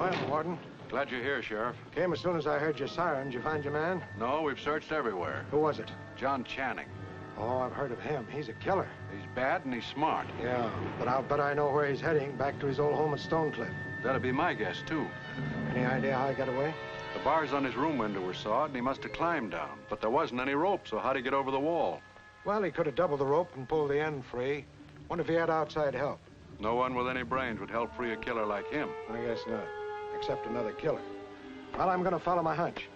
Well, Warden. Glad you're here, Sheriff. Came as soon as I heard your siren. Did you find your man? No, we've searched everywhere. Who was it? John Channing. Oh, I've heard of him. He's a killer. He's bad and he's smart. Yeah, but I'll bet I know where he's heading, back to his old home at Stonecliff. That'd be my guess, too. Any idea how he got away? The bars on his room window were sawed, and he must have climbed down. But there wasn't any rope, so how'd he get over the wall? Well, he could have doubled the rope and pulled the end free. Wonder if he had outside help. No one with any brains would help free a killer like him. I guess not, except another killer. Well, I'm gonna follow my hunch.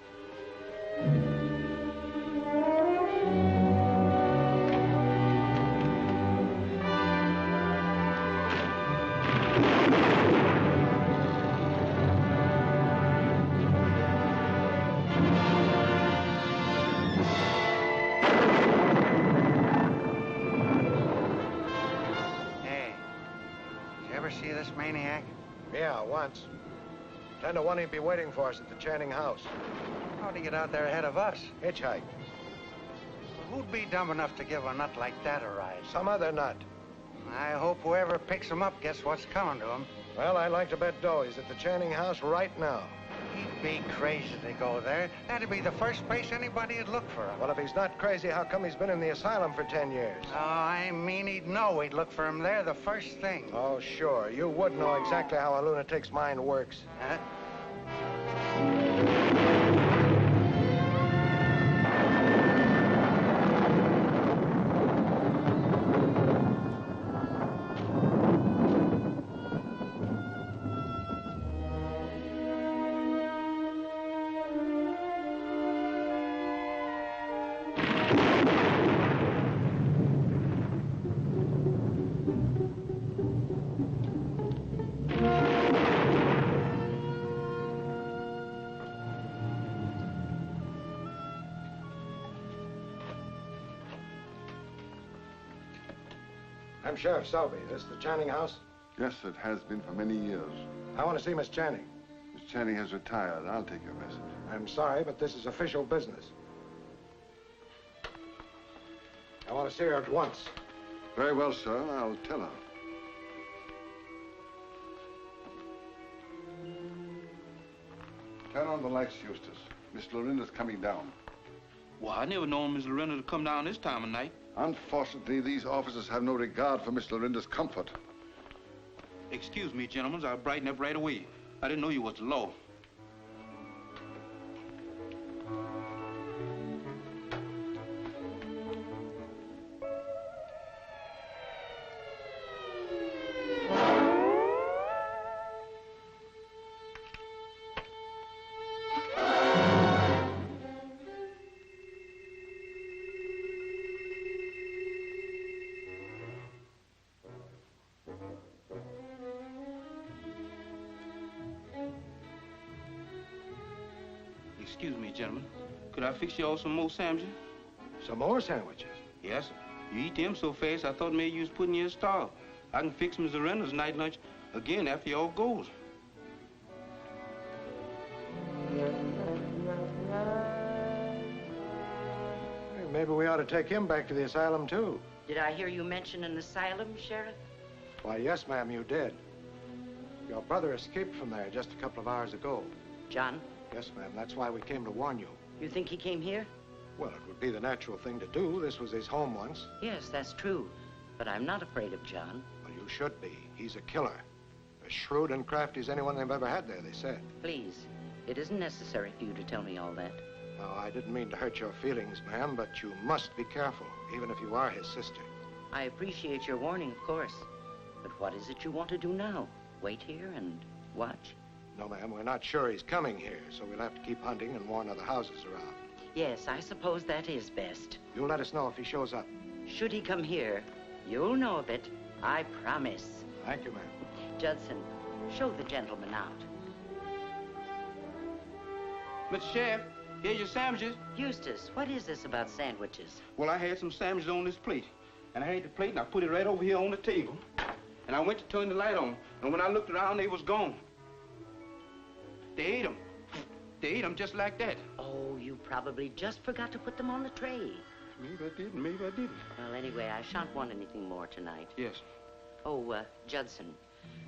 See this maniac? Yeah, once. 10 to 1 he'd be waiting for us at the Channing house. How'd he get out there ahead of us? Hitchhike. Who'd be dumb enough to give a nut like that a ride? Some other nut. I hope whoever picks him up gets what's coming to him. Well, I'd like to bet dough he's at the Channing house right now. He'd be crazy to go there. That'd be the first place anybody'd look for him. Well, if he's not crazy, how come he's been in the asylum for 10 years? Oh, I mean, he'd know we'd look for him there the first thing. Oh, sure. You would know exactly how a lunatic's mind works. Huh? I'm Sheriff Selby. This the Channing house? Yes, it has been for many years. I want to see Miss Channing. Miss Channing has retired. I'll take your message. I'm sorry, but this is official business. I want to see her at once. Very well, sir. I'll tell her. Turn on the lights, Eustace. Miss Lorinda's coming down. Well, I never known Miss Lorinda to come down this time of night. Unfortunately, these officers have no regard for Miss Lorinda's comfort. Excuse me, gentlemen. I'll brighten up right away. I didn't know you was the law. Excuse me, gentlemen. Could I fix you all some more sandwiches? Some more sandwiches? Yes, sir. You eat them so fast, I thought maybe you was putting you in a starve. I can fix Miss Lorinda's night lunch again after you all goes. Maybe we ought to take him back to the asylum, too. Did I hear you mention an asylum, Sheriff? Why, yes, ma'am, you did. Your brother escaped from there just a couple of hours ago. John? Yes, ma'am. That's why we came to warn you. You think he came here? Well, it would be the natural thing to do. This was his home once. Yes, that's true. But I'm not afraid of John. Well, you should be. He's a killer. As shrewd and crafty as anyone they've ever had there, they said. Please, it isn't necessary for you to tell me all that. No, I didn't mean to hurt your feelings, ma'am, but you must be careful, even if you are his sister. I appreciate your warning, of course. But what is it you want to do now? Wait here and watch? No, ma'am, we're not sure he's coming here, so we'll have to keep hunting and warn other houses around. Yes, I suppose that is best. You'll let us know if he shows up. Should he come here, you'll know of it. I promise. Thank you, ma'am. Judson, show the gentleman out. Mr. Sheriff, here's your sandwiches. Eustace, what is this about sandwiches? Well, I had some sandwiches on this plate. And I ate the plate and I put it right over here on the table. And I went to turn the light on. And when I looked around, they was gone. They ate them. They ate them just like that. Oh, you probably just forgot to put them on the tray. Maybe I didn't, maybe I didn't. Well, anyway, I shan't want anything more tonight. Yes. Oh, Judson,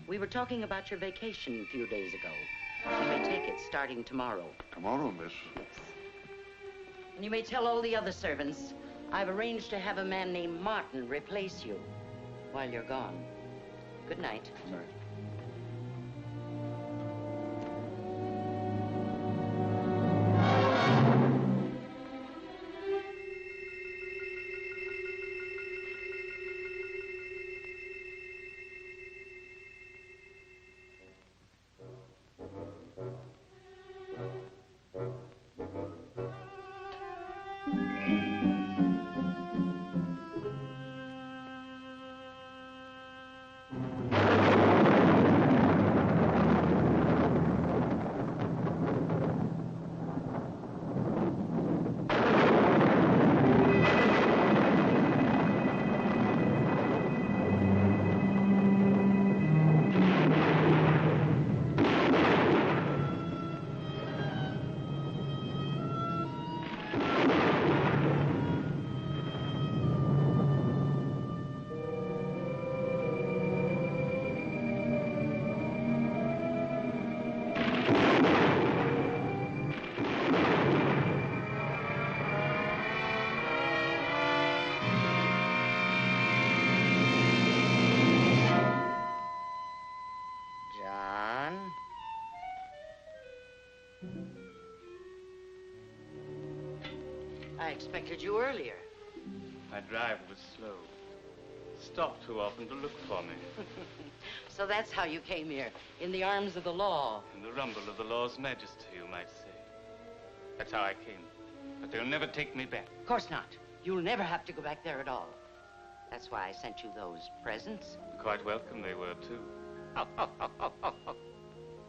we were talking about your vacation a few days ago. take it starting tomorrow. Tomorrow, miss. Yes. And you may tell all the other servants I've arranged to have a man named Martin replace you while you're gone. Good night. Good night. I expected you earlier. My drive was slow. Stopped too often to look for me. So that's how you came here, in the arms of the law. In the rumble of the law's majesty, you might say. That's how I came. But they'll never take me back. Of course not. You'll never have to go back there at all. That's why I sent you those presents. Quite welcome they were, too.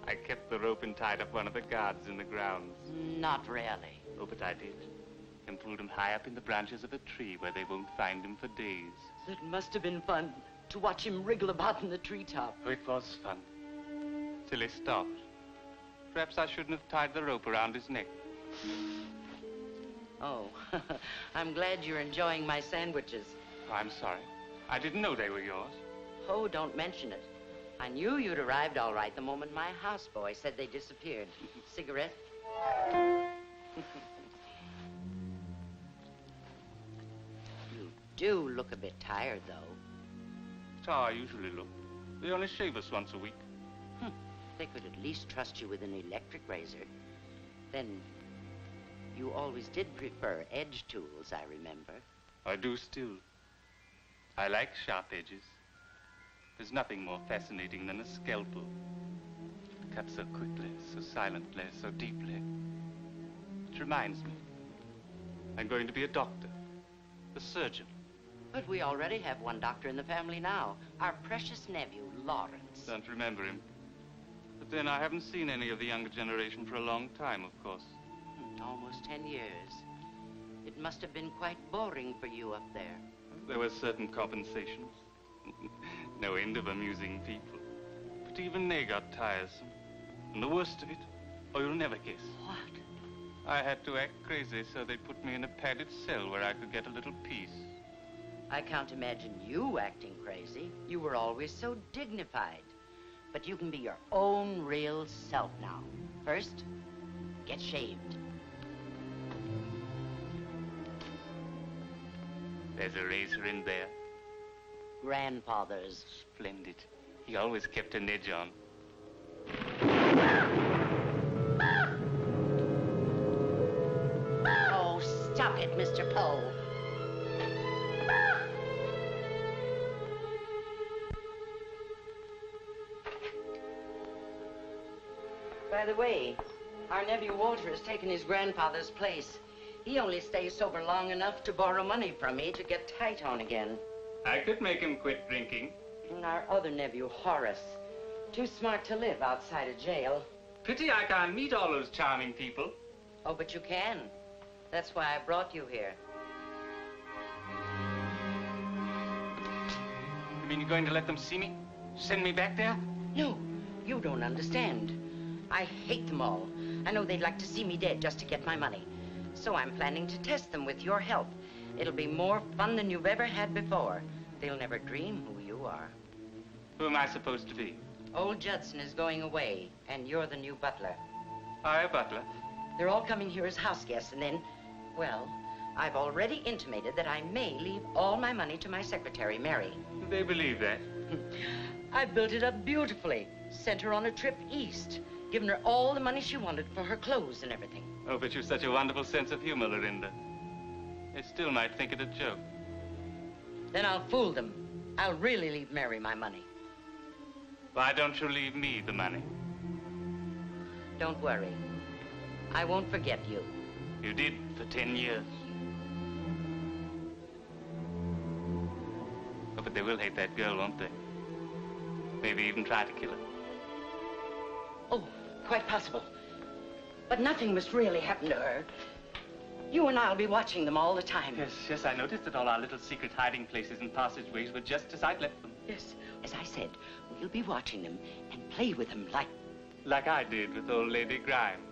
I kept the rope and tied up one of the guards in the grounds. Not really. Oh, but I did. And pulled him high up in the branches of a tree where they won't find him for days. It must have been fun to watch him wriggle about in the treetop. Oh, it was fun. Till he stopped. Perhaps I shouldn't have tied the rope around his neck. Oh, I'm glad you're enjoying my sandwiches. Oh, I'm sorry. I didn't know they were yours. Oh, don't mention it. I knew you'd arrived all right the moment my houseboy said they disappeared. Cigarette? You do look a bit tired, though. That's how I usually look. They only shave us once a week. They could at least trust you with an electric razor. Then you always did prefer edge tools, I remember. I do still. I like sharp edges. There's nothing more fascinating than a scalpel. It cuts so quickly, so silently, so deeply. It reminds me. I'm going to be a doctor. A surgeon. But we already have one doctor in the family now. Our precious nephew, Lawrence. Don't remember him. But then I haven't seen any of the younger generation for a long time, of course. Almost 10 years. It must have been quite boring for you up there. There were certain compensations. No end of amusing people. But even they got tiresome. And the worst of it, oh, you'll never guess. What? I had to act crazy, so they put me in a padded cell where I could get a little peace. I can't imagine you acting crazy. You were always so dignified. But you can be your own real self now. First, get shaved. There's a razor in there. Grandfather's. Splendid. He always kept an edge on. Oh, stop it, Mr. Poe. By the way, our nephew Walter has taken his grandfather's place. He only stays sober long enough to borrow money from me to get tight on again. I could make him quit drinking. And our other nephew, Horace, too smart to live outside of jail. Pity I can't meet all those charming people. Oh, but you can. That's why I brought you here. You mean you're going to let them see me? Send me back there? No, you don't understand. I hate them all. I know they'd like to see me dead just to get my money. So I'm planning to test them with your help. It'll be more fun than you've ever had before. They'll never dream who you are. Who am I supposed to be? Old Judson is going away, and you're the new butler. Hiya, butler. They're all coming here as house guests, and then, well, I've already intimated that I may leave all my money to my secretary, Mary. Do they believe that? I built it up beautifully, sent her on a trip east, given her all the money she wanted for her clothes and everything. Oh, but you've such a wonderful sense of humor, Lorinda. They still might think it a joke. Then I'll fool them. I'll really leave Mary my money. Why don't you leave me the money? Don't worry. I won't forget you. You did for 10 years. Oh, but they will hate that girl, won't they? Maybe even try to kill her. Oh, quite possible. But nothing must really happen to her. You and I'll be watching them all the time. Yes, I noticed that all our little secret hiding places and passageways were just as I'd left them. Yes, as I said, we'll be watching them and play with them like... Like I did with old Lady Grimes.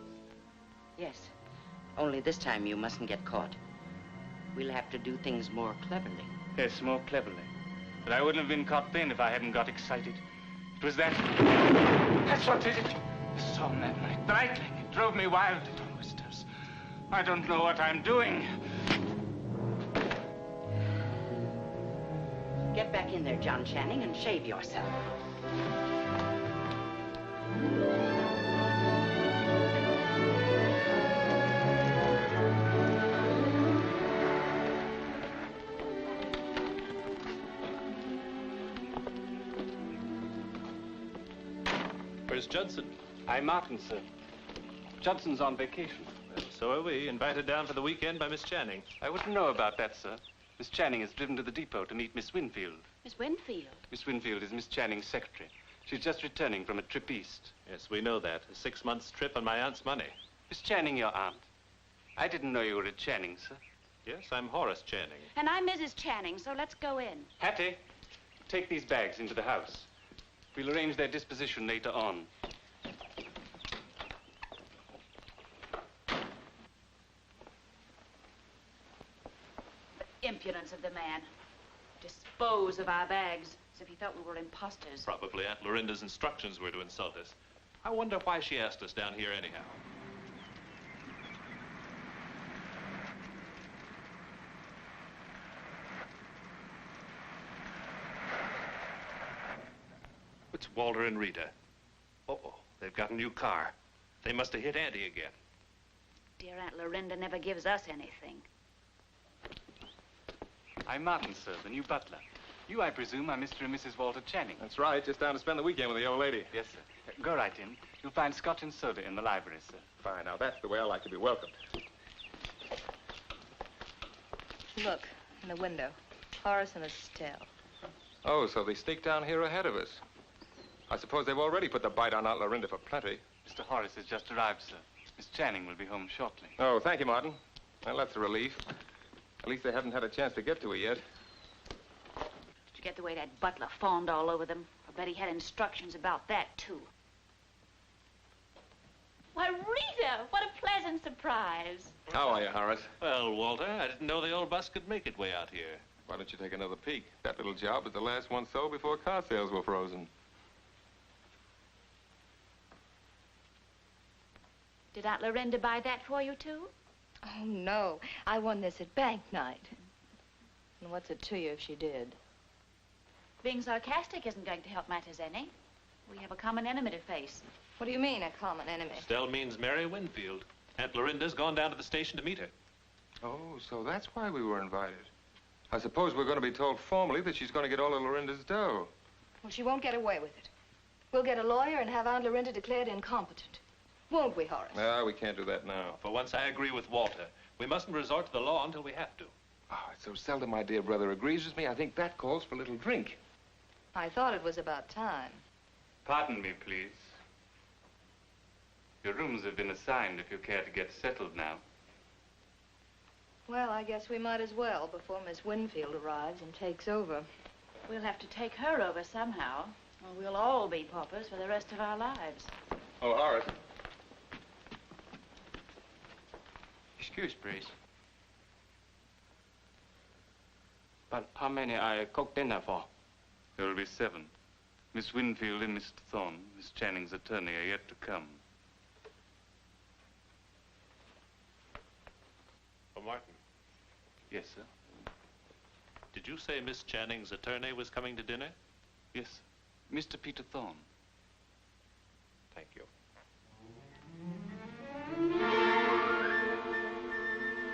Yes, only this time you mustn't get caught. We'll have to do things more cleverly. Yes, more cleverly. But I wouldn't have been caught then if I hadn't got excited. It was that... That's what did it. The song that night, the lightning, it drove me wild, little whisters. I don't know what I'm doing. Get back in there, John Channing, and shave yourself. Where's Judson? I'm Martin, sir. Judson's on vacation. Well, so are we. Invited down for the weekend by Miss Channing. I wouldn't know about that, sir. Miss Channing has driven to the depot to meet Miss Winfield. Miss Winfield? Miss Winfield is Miss Channing's secretary. She's just returning from a trip east. Yes, we know that. A 6-month trip on my aunt's money. Miss Channing, your aunt. I didn't know you were a Channing, sir. Yes, I'm Horace Channing. And I'm Mrs. Channing, so let's go in. Hattie, take these bags into the house. We'll arrange their disposition later on. The impudence of the man. Dispose of our bags as if he thought we were imposters. Probably Aunt Lorinda's instructions were to insult us. I wonder why she asked us down here anyhow. It's Walter and Rita. Uh-oh, they've got a new car. They must have hit Auntie again. Dear Aunt Lorinda never gives us anything. I'm Martin, sir, the new butler. You, I presume, are Mr. and Mrs. Walter Channing. That's right. Just down to spend the weekend with the old lady. Yes, sir. Go right in. You'll find scotch and soda in the library, sir. Fine. Now, that's the way I like to be welcomed. Look, in the window. Horace and Estelle. Oh, so they sneaked down here ahead of us. I suppose they've already put the bite on Aunt Lorinda for plenty. Mr. Horace has just arrived, sir. Miss Channing will be home shortly. Oh, thank you, Martin. Well, that's a relief. At least they haven't had a chance to get to her yet. Did you get the way that butler fawned all over them? I bet he had instructions about that, too. Why, Rita, what a pleasant surprise. How are you, Horace? Well, Walter, I didn't know the old bus could make it way out here. Why don't you take another peek? That little job was the last one sold before car sales were frozen. Did Aunt Lorinda buy that for you, too? Oh, no. I won this at bank night. And what's it to you if she did? Being sarcastic isn't going to help matters any. We have a common enemy to face. What do you mean, a common enemy? Estelle means Mary Winfield. Aunt Lorinda's gone down to the station to meet her. Oh, so that's why we were invited. I suppose we're going to be told formally that she's going to get all of Lorinda's dough. Well, she won't get away with it. We'll get a lawyer and have Aunt Lorinda declared incompetent. Won't we, Horace? No, we can't do that now. For once, I agree with Walter. We mustn't resort to the law until we have to. Oh, it's so seldom my dear brother agrees with me. I think that calls for a little drink. I thought it was about time. Pardon me, please. Your rooms have been assigned if you care to get settled now. Well, I guess we might as well before Miss Winfield arrives and takes over. We'll have to take her over somehow, or we'll all be paupers for the rest of our lives. Oh, Horace. Excuse, please. But how many I cook dinner for? There will be 7. Miss Winfield and Mr. Thorne, Miss Channing's attorney, are yet to come. Martin. Yes, sir. Did you say Miss Channing's attorney was coming to dinner? Yes, Mr. Peter Thorne. Thank you.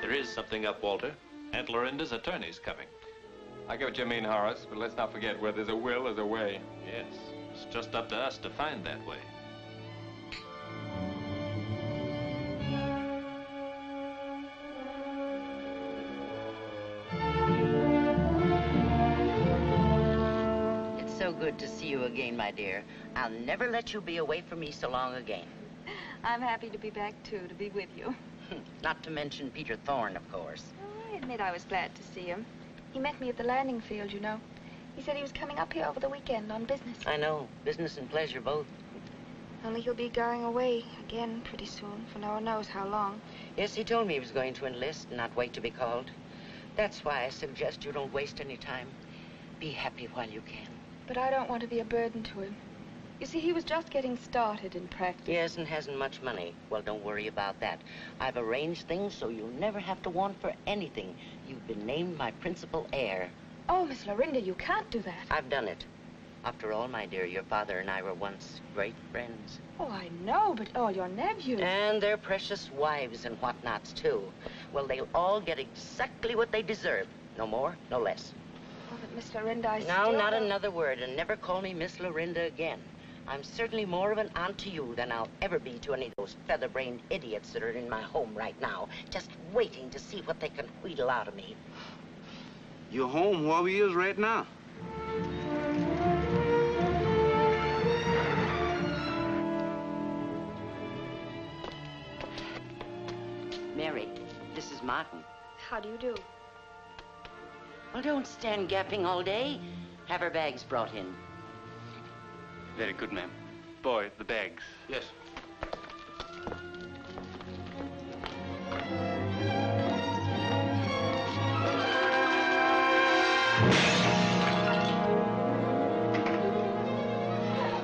There is something up, Walter. Aunt Lorinda's attorney's coming. I get what you mean, Horace, but let's not forget where there's a will, there's a way. Yes, it's just up to us to find that way. It's so good to see you again, my dear. I'll never let you be away from me so long again. I'm happy to be back, too, to be with you. Not to mention Peter Thorne, of course. I admit I was glad to see him. He met me at the landing field, you know. He said he was coming up here over the weekend on business. I know. Business and pleasure both. Only he'll be going away again pretty soon, for no one knows how long. Yes, he told me he was going to enlist and not wait to be called. That's why I suggest you don't waste any time. Be happy while you can. But I don't want to be a burden to him. You see, he was just getting started in practice. Yes, and hasn't much money. Well, don't worry about that. I've arranged things so you'll never have to want for anything. You've been named my principal heir. Oh, Miss Lorinda, you can't do that. I've done it. After all, my dear, your father and I were once great friends. Oh, I know, but all your nephews... And their precious wives and whatnots, too. Well, they'll all get exactly what they deserve. No more, no less. Oh, but Miss Lorinda, I No, still... not another word, and never call me Miss Lorinda again. I'm certainly more of an aunt to you than I'll ever be to any of those feather-brained idiots that are in my home right now, just waiting to see what they can wheedle out of me. You're home where we is right now. Mary, this is Martin. How do you do? Well, don't stand gapping all day. Have her bags brought in. Very good, ma'am. Boy, the bags. Yes.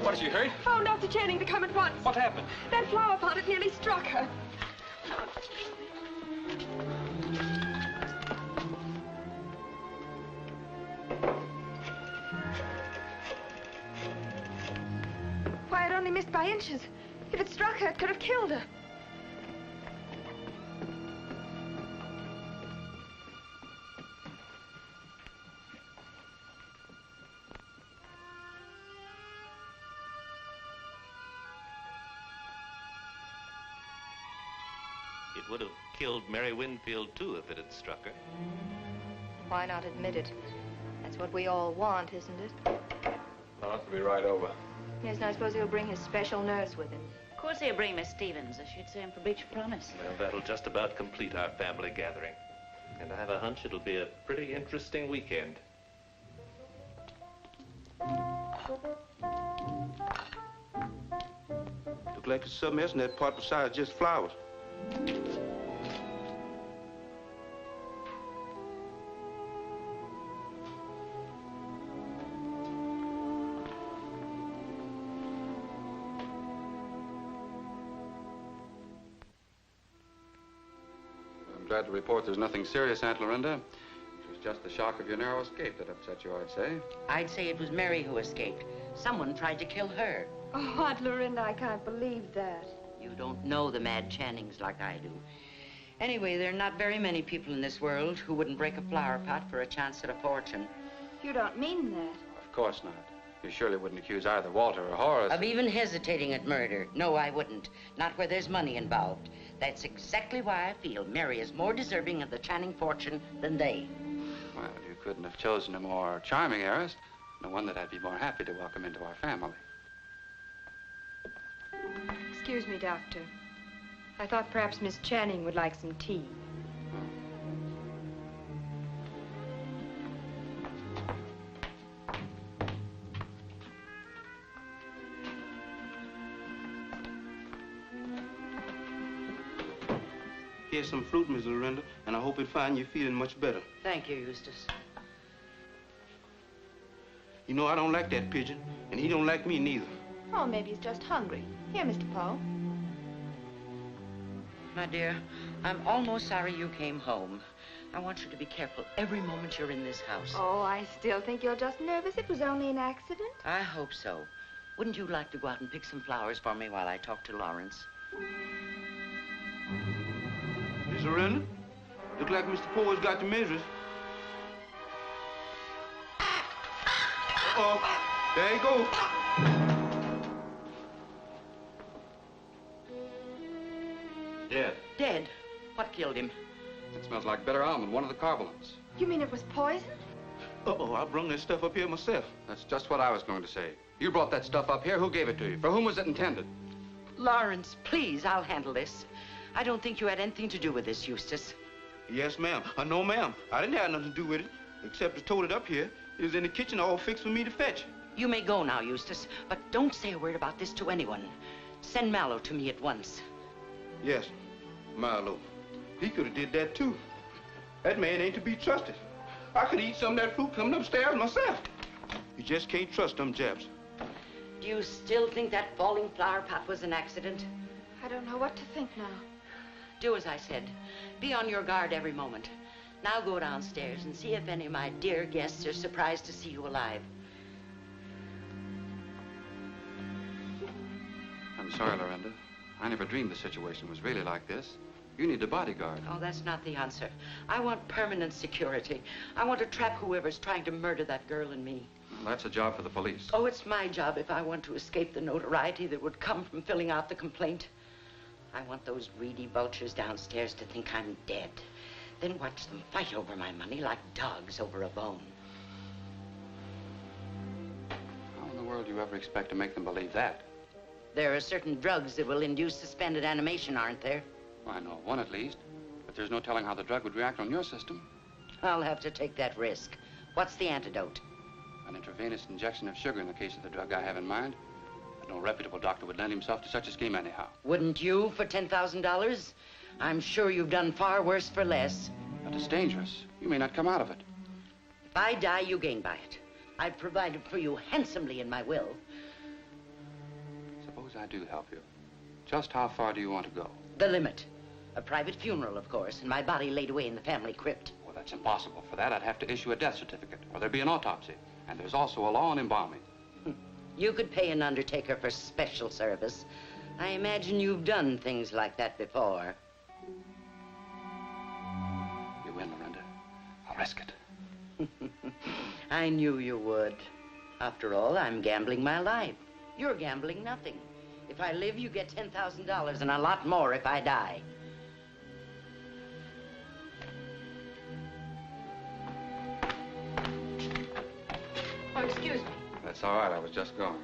What, is she hurt? Phone Dr. Channing to come at once. What happened? That flower pot, it nearly struck her. Why, it only missed by inches. If it struck her, it could have killed her. It would have killed Mary Winfield, too, if it had struck her. Why not admit it? That's what we all want, isn't it? Well, that'll be right over. Yes, and I suppose he'll bring his special nurse with him. Of course he'll bring Miss Stevens, as she'd say him for breach of promise. Well, that'll just about complete our family gathering. And I have a hunch it'll be a pretty interesting weekend. Look like there's something else in that pot besides just flowers. I'm glad to report there's nothing serious, Aunt Lorinda. It was just the shock of your narrow escape that upset you, I'd say. I'd say it was Mary who escaped. Someone tried to kill her. Oh, Aunt Lorinda, I can't believe that. You don't know the mad Channings like I do. Anyway, there are not very many people in this world who wouldn't break a flower pot for a chance at a fortune. You don't mean that. Of course not. You surely wouldn't accuse either Walter or Horace Of even hesitating at murder. No, I wouldn't. Not where there's money involved. That's exactly why I feel Mary is more deserving of the Channing fortune than they. Well, you couldn't have chosen a more charming heiress, and one that I'd be more happy to welcome into our family. Excuse me, Doctor. I thought perhaps Miss Channing would like some tea. Here's some fruit, Miss Lorinda, and I hope it find you feeling much better. Thank you, Eustace. You know, I don't like that pigeon, and he don't like me neither. Oh, maybe he's just hungry. Here, Mr. Poe. My dear, I'm almost sorry you came home. I want you to be careful every moment you're in this house. Oh, I still think you're just nervous. It was only an accident. I hope so. Wouldn't you like to go out and pick some flowers for me while I talk to Lawrence? Miss Lorinda? Look like Mr. Poe's got the measures. Uh-oh. There you go. Dead. Dead? What killed him? It smells like bitter almond, one of the carbolants. You mean it was poison? Uh-oh, I brung that stuff up here myself. That's just what I was going to say. You brought that stuff up here. Who gave it to you? For whom was it intended? Lawrence, please, I'll handle this. I don't think you had anything to do with this, Eustace. Yes, ma'am. No, ma'am. I didn't have nothing to do with it, except to tote it up here. It was in the kitchen all fixed for me to fetch. You may go now, Eustace, but don't say a word about this to anyone. Send Mallow to me at once. Yes, Milo. He could have did that, too. That man ain't to be trusted. I could eat some of that fruit coming upstairs myself. You just can't trust them Japs. Do you still think that falling flower pot was an accident? I don't know what to think now. Do as I said. Be on your guard every moment. Now go downstairs and see if any of my dear guests are surprised to see you alive. I'm sorry, Lorinda. I never dreamed the situation was really like this. You need a bodyguard. Oh, that's not the answer. I want permanent security. I want to trap whoever's trying to murder that girl and me. Well, that's a job for the police. Oh, it's my job if I want to escape the notoriety that would come from filling out the complaint. I want those greedy vultures downstairs to think I'm dead. Then watch them fight over my money like dogs over a bone. How in the world do you ever expect to make them believe that? There are certain drugs that will induce suspended animation, aren't there? Well, I know one at least. But there's no telling how the drug would react on your system. I'll have to take that risk. What's the antidote? An intravenous injection of sugar in the case of the drug I have in mind. But no reputable doctor would lend himself to such a scheme anyhow. Wouldn't you for $10,000? I'm sure you've done far worse for less. But it's dangerous. You may not come out of it. If I die, you gain by it. I've provided for you handsomely in my will. Suppose I do help you. Just how far do you want to go? The limit. A private funeral, of course, and my body laid away in the family crypt. Well, that's impossible. For that, I'd have to issue a death certificate, or there'd be an autopsy. And there's also a law on embalming. You could pay an undertaker for special service. I imagine you've done things like that before. You win, Lorinda. I'll risk it. I knew you would. After all, I'm gambling my life. You're gambling nothing. If I live, you get $10,000 and a lot more if I die. Oh, excuse me. That's all right. I was just going.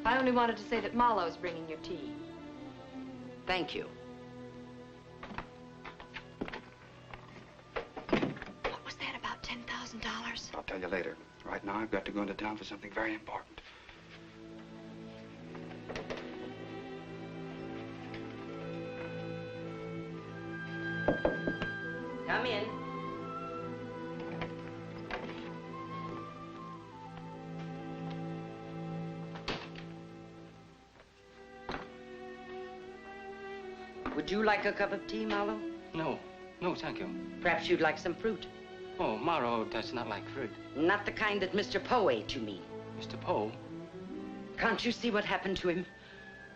I only wanted to say that Marlowe's bringing your tea. Thank you. What was that about $10,000? I'll tell you later. Right now, I've got to go into town for something very important. Come in. Would you like a cup of tea, Marlowe? No, no, thank you. Perhaps you'd like some fruit. Oh, Morrow does not like fruit. Not the kind that Mr. Poe ate, you mean? Mr. Poe? Can't you see what happened to him?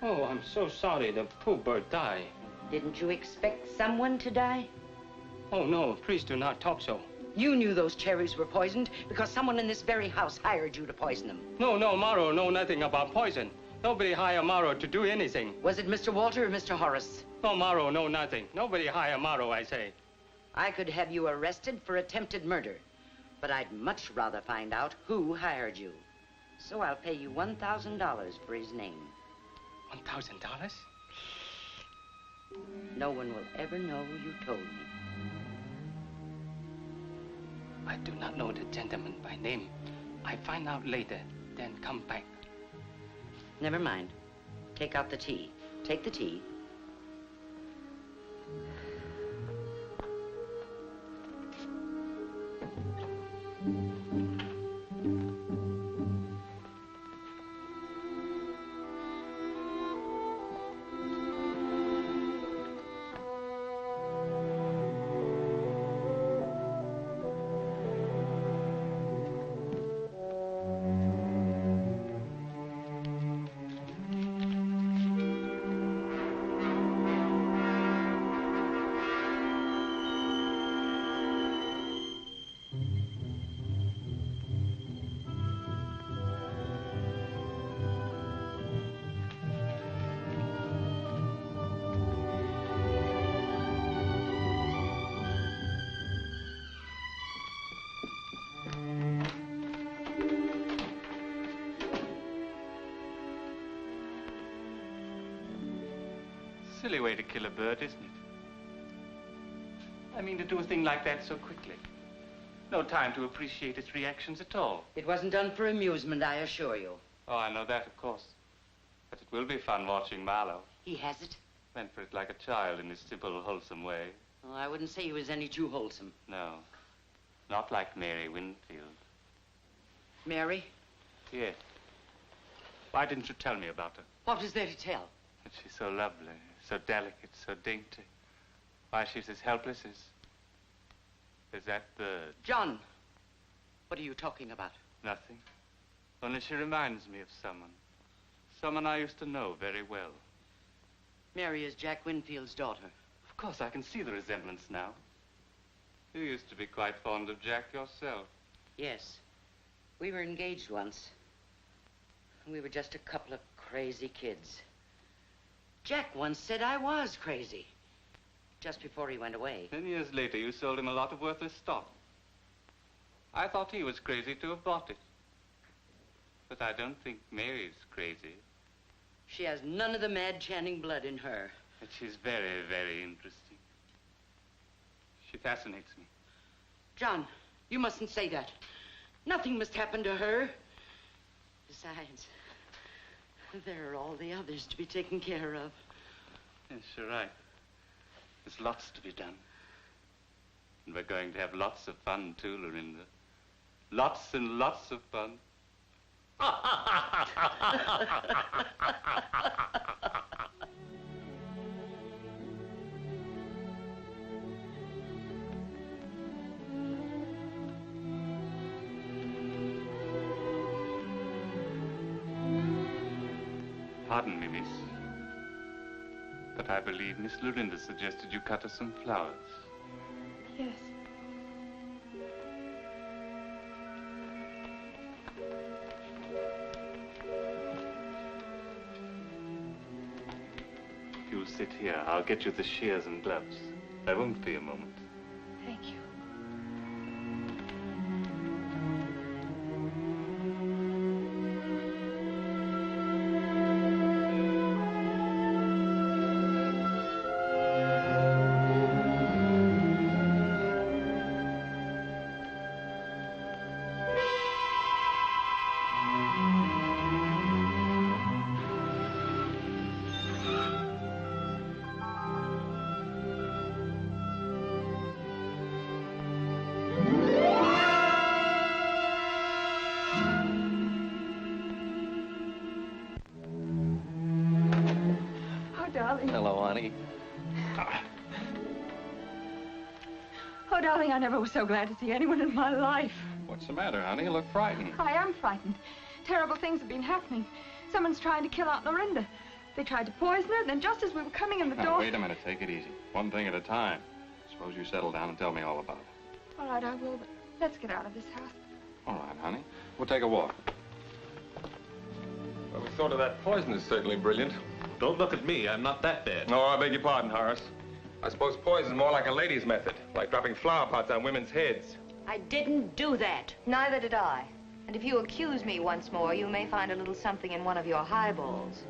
Oh, I'm so sorry the poor bird died. Didn't you expect someone to die? Oh, no, please do not talk so. You knew those cherries were poisoned because someone in this very house hired you to poison them. No, Morrow know nothing about poison. Nobody hire Morrow to do anything. Was it Mr. Walter or Mr. Horace? No, Morrow know nothing. Nobody hire Morrow, I say. I could have you arrested for attempted murder, but I'd much rather find out who hired you. So I'll pay you $1,000 for his name. $1,000? No one will ever know you told me. I do not know the gentleman by name. I find out later, then come back. Never mind. Take out the tea. Take the tea. silly way to kill a bird, isn't it? I mean, to do a thing like that so quickly. No time to appreciate its reactions at all. It wasn't done for amusement, I assure you. Oh, I know that, of course. But it will be fun watching Marlowe. He has it? Went for it like a child in his simple, wholesome way. Oh, I wouldn't say he was any too wholesome. No, not like Mary Winfield. Mary? Yes. Why didn't you tell me about her? What is there to tell? That she's so lovely, so delicate, so dainty. Why, she's as helpless as that bird. John, what are you talking about? Nothing. Only she reminds me of someone. Someone I used to know very well. Mary is Jack Winfield's daughter. Of course, I can see the resemblance now. You used to be quite fond of Jack yourself. Yes. We were engaged once. We were just a couple of crazy kids. Jack once said I was crazy. Just before he went away. 10 years later, you sold him a lot of worthless stock. I thought he was crazy to have bought it. But I don't think Mary's crazy. She has none of the mad Channing blood in her. But she's very, very interesting. She fascinates me. John, you mustn't say that. Nothing must happen to her. Besides, there are all the others to be taken care of. Yes, you're right. There's lots to be done. And we're going to have lots of fun, too, Lorinda. Lots and lots of fun. Pardon me, miss. But I believe Miss Lorinda suggested you cut her some flowers. Yes. If you'll sit here, I'll get you the shears and gloves. I won't be a moment. Thank you. Hello, honey. Oh, darling, I never was so glad to see anyone in my life. What's the matter, honey? You look frightened. I am frightened. Terrible things have been happening. Someone's trying to kill Aunt Lorinda. They tried to poison her, then just as we were coming in the Now, door... wait a minute. Take it easy. One thing at a time. Suppose you settle down and tell me all about it. All right, I will, but let's get out of this house. All right, honey. We'll take a walk. Well, the thought of that poison is certainly brilliant. Don't look at me. I'm not that bad. No, I beg your pardon, Horace. I suppose poison's more like a lady's method, like dropping flower pots on women's heads. I didn't do that. Neither did I. And if you accuse me once more, you may find a little something in one of your highballs.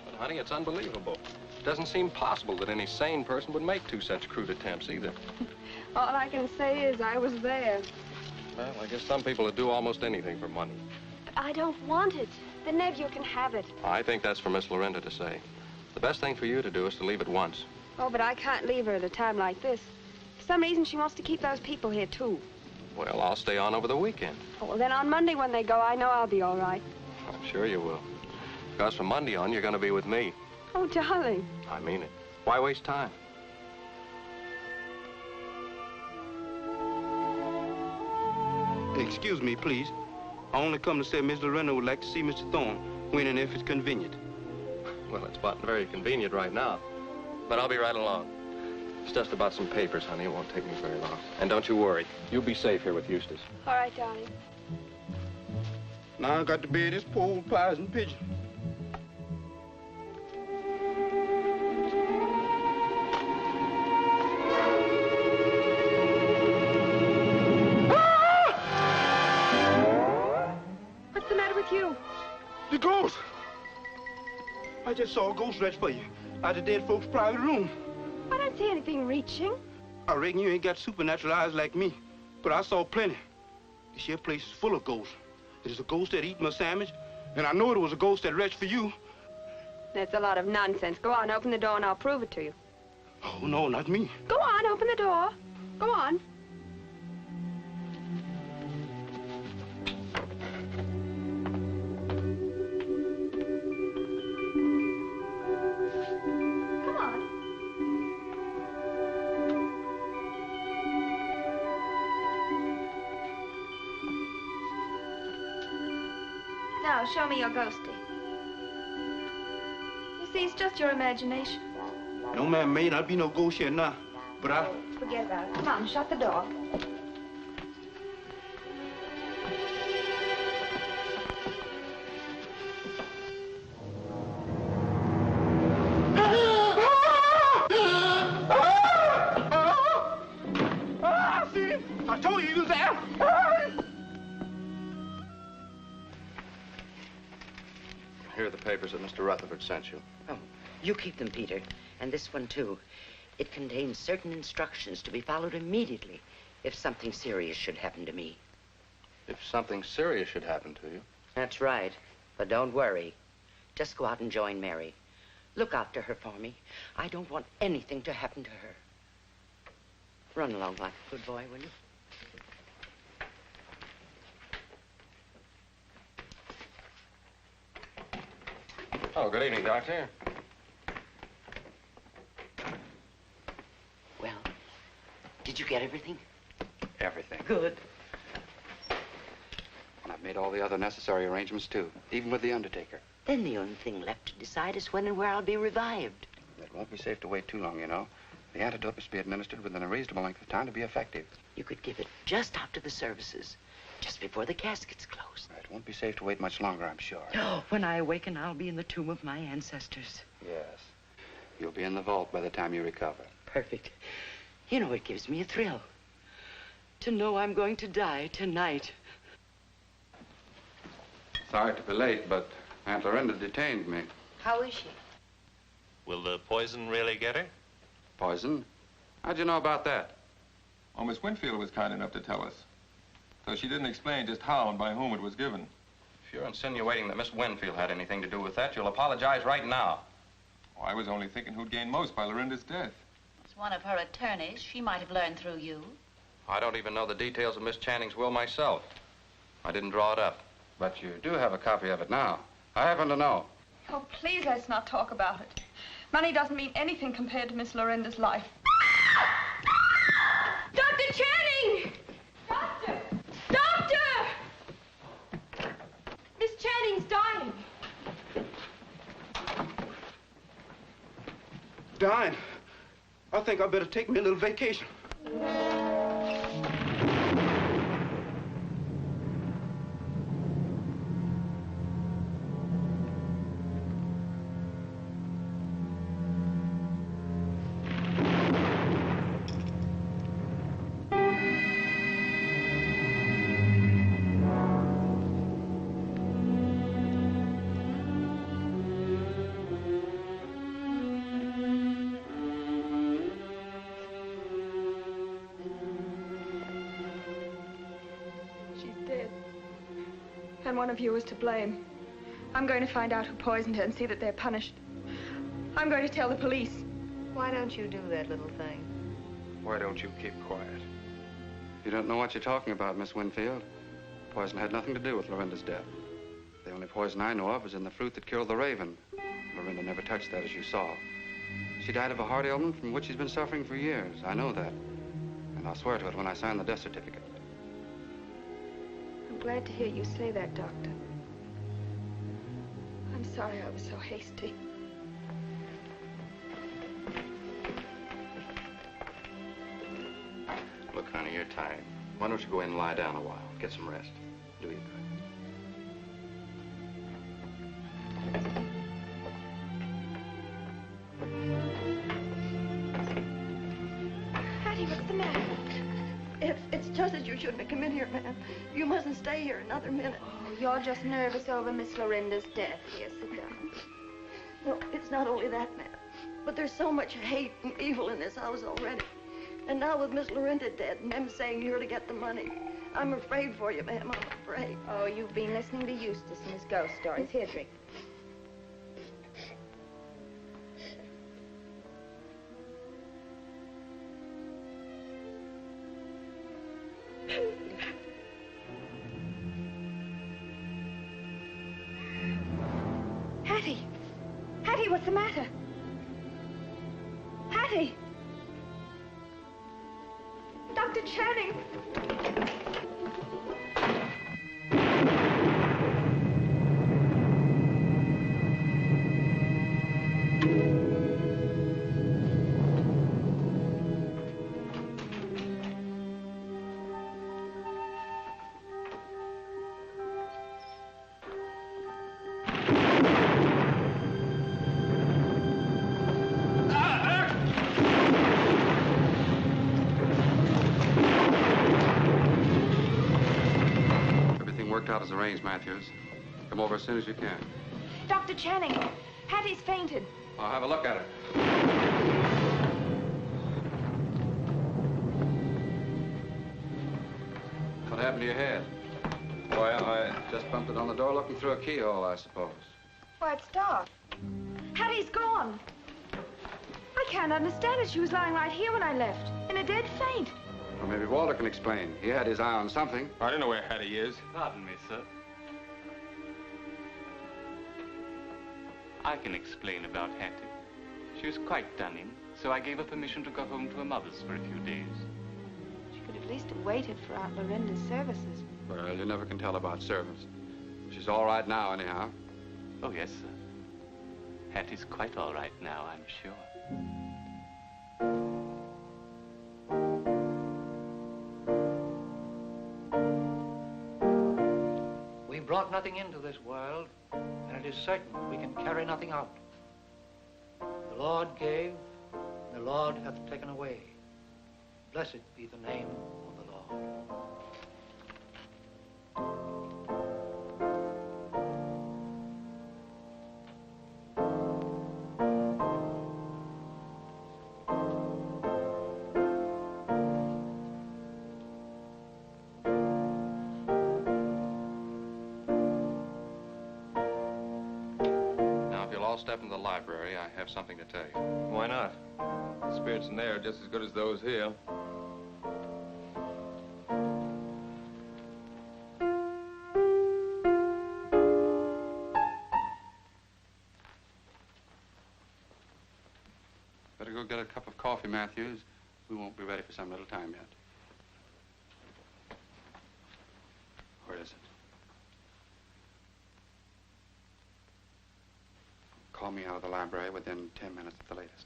But, honey, it's unbelievable. It doesn't seem possible that any sane person would make two such crude attempts, either. All I can say is I was there. Well, I guess some people would do almost anything for money. But I don't want it. The nephew can have it. I think that's for Miss Lorinda to say. The best thing for you to do is to leave at once. Oh, but I can't leave her at a time like this. For some reason, she wants to keep those people here, too. Well, I'll stay on over the weekend. Oh, well, then on Monday when they go, I know I'll be all right. I'm sure you will. Because from Monday on, you're going to be with me. Oh, darling. I mean it. Why waste time? Excuse me, please. I only come to say Miss Lorinda would like to see Mr. Thorne, when and if it's convenient. Well, it's about very convenient right now. But I'll be right along. It's just about some papers, honey. It won't take me very long. And don't you worry. You'll be safe here with Eustace. All right, darling. Now I got to bury this poor old poison pigeon. What's the matter with you? The ghost! I just saw a ghost reach for you out of dead folks' private room. I don't see anything reaching. I reckon you ain't got supernatural eyes like me, but I saw plenty. This here place is full of ghosts. There's a ghost that eat my sandwich, and I know it was a ghost that reached for you. That's a lot of nonsense. Go on, open the door and I'll prove it to you. Oh, no, not me. Go on, open the door. Go on. Come on. Now, show me your ghostie. You see, it's just your imagination. No, ma'am, may not be no ghost here now, but I... Forget about it. Come on, shut the door. See? I told you he was there. Here are the papers that Mr. Rutherford sent you. Oh, you keep them, Peter. And this one, too. It contains certain instructions to be followed immediately if something serious should happen to me. If something serious should happen to you? That's right. But don't worry. Just go out and join Mary. Look after her for me. I don't want anything to happen to her. Run along like a good boy, will you? Oh, good evening, Doctor. Well, did you get everything? Everything. Good. And I've made all the other necessary arrangements, too, even with the undertaker. Then the only thing left to decide is when and where I'll be revived. It won't be safe to wait too long, you know. The antidote must be administered within a reasonable length of time to be effective. You could give it just after the services, just before the casket's closed. It won't be safe to wait much longer, I'm sure. When I awaken, I'll be in the tomb of my ancestors. Yes. You'll be in the vault by the time you recover. Perfect. You know, it gives me a thrill to know I'm going to die tonight. Sorry to be late, but Aunt Lorinda detained me. How is she? Will the poison really get her? Poison? How'd you know about that? Oh, Miss Winfield was kind enough to tell us. Though she didn't explain just how and by whom it was given. If you're insinuating that Miss Winfield had anything to do with that, you'll apologize right now. Oh, I was only thinking who'd gain most by Lorinda's death. As one of her attorneys, she might have learned through you. I don't even know the details of Miss Channing's will myself. I didn't draw it up. But you do have a copy of it now. I happen to know. Oh, please, let's not talk about it. Money doesn't mean anything compared to Miss Lorinda's life. Dr. Channing! Doctor! Doctor! Miss Channing's dying. Dying. I think I better take me a little vacation. And one of you is to blame. I'm going to find out who poisoned her and see that they're punished. I'm going to tell the police. Why don't you do that little thing? Why don't you keep quiet? You don't know what you're talking about, Miss Winfield. Poison had nothing to do with Lorinda's death. The only poison I know of is in the fruit that killed the raven. Lorinda never touched that, as you saw. She died of a heart ailment from which she's been suffering for years. I know that. And I'll swear to it when I sign the death certificate. I'm glad to hear you say that, Doctor. I'm sorry I was so hasty. Look, honey, you're tired. Why don't you go in and lie down a while? Get some rest. Do you good. Hattie, what's the matter? It's just that you shouldn't have come in here, ma'am. You mustn't stay here another minute. you're just nervous over Miss Lorinda's death. Here, sit down. No, it's not only that, ma'am. But there's so much hate and evil in this house already. And now with Miss Lorinda dead and them saying you're to get the money, I'm afraid for you, ma'am. I'm afraid. Oh, you've been listening to Eustace and his ghost stories. Here, drink. Hattie! Hattie, what's the matter? Hattie! Dr. Channing! Out as arranged, Matthews. Come over as soon as you can. Dr. Channing, Hattie's fainted. I'll have a look at her. What happened to your head? Why, I just bumped it on the door looking through a keyhole, I suppose. Why, it's dark. Hattie's gone. I can't understand it. She was lying right here when I left, in a dead faint. Well, maybe Walter can explain. He had his eye on something. I don't know where Hattie is. Pardon me, sir. I can explain about Hattie. She was quite done in, so I gave her permission to go home to her mother's for a few days. She could at least have waited for Aunt Lorinda's services. Well, you never can tell about service. She's all right now, anyhow. Oh, yes, sir. Hattie's quite all right now, I'm sure. We brought nothing into this world, and it is certain we can carry nothing out. The Lord gave, the Lord hath taken away. Blessed be the name of the Lord. Step into the library. I have something to tell you. Why not? The spirits in there are just as good as those here. Better go get a cup of coffee, Matthews. We won't be ready for some little time yet. Where is it? Call me out of the library within 10 minutes at the latest.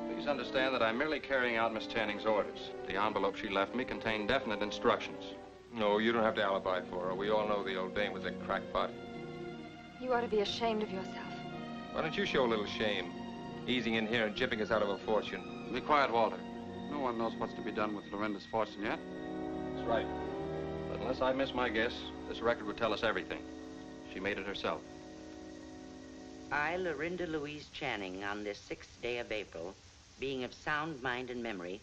Please understand that I'm merely carrying out Miss Channing's orders. The envelope she left me contained definite instructions. No, you don't have to alibi for her. We all know the old dame was a crackpot. You ought to be ashamed of yourself. Why don't you show a little shame? Easing in here and chipping us out of a fortune. Be quiet, Walter. No one knows what's to be done with Lorinda's fortune yet. That's right. But unless I miss my guess, this record would tell us everything. She made it herself. I, Lorinda Louise Channing, on this 6th day of April, being of sound mind and memory,